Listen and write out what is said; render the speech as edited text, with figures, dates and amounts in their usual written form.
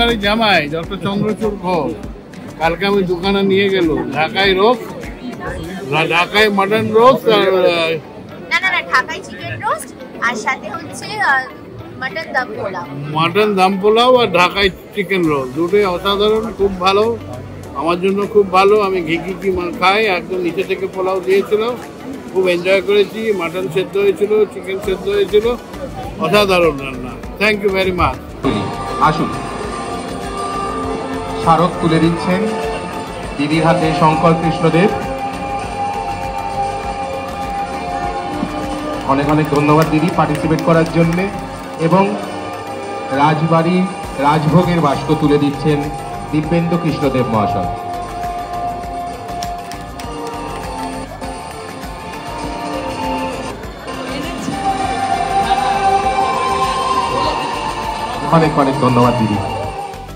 বাড়ির জামাই ডক্টর চন্দ্রচূড় ঘোষ কালকে আমি দোকানে নিয়ে গেল ঢাকায় রোস্ট, ঢাকায় মাটন রোস্ট আর ঢাকায় চিকেন রোস্ট আর সাথে হচ্ছে মাটন দম পোলাও আর ঢাকায় চিকেন রোস্ট, দুটোই অসাধারণ, খুব ভালো, আমার জন্য খুব ভালো। আমি ঘি খাই, একদম নিচে থেকে পোলাও দিয়েছিল, খুব এনজয় করেছি। মাটন সেদ্ধ হয়েছিল, চিকেন সেদ্ধ হয়েছিল, অসাধারণ রান্না। Thank you very much. আসুন, স্মারক তুলে দিচ্ছেন দিদির হাতে শঙ্কর কৃষ্ণদেব। অনেক অনেক ধন্যবাদ দিদি পার্টিসিপেট করার জন্য। এবং রাজবাড়ির রাজভোগের বাস্ক তুলে দিচ্ছেন দিব্যেন্দু কৃষ্ণদেব মহাশয়। অনেক অনেক ধন্যবাদ দিদি।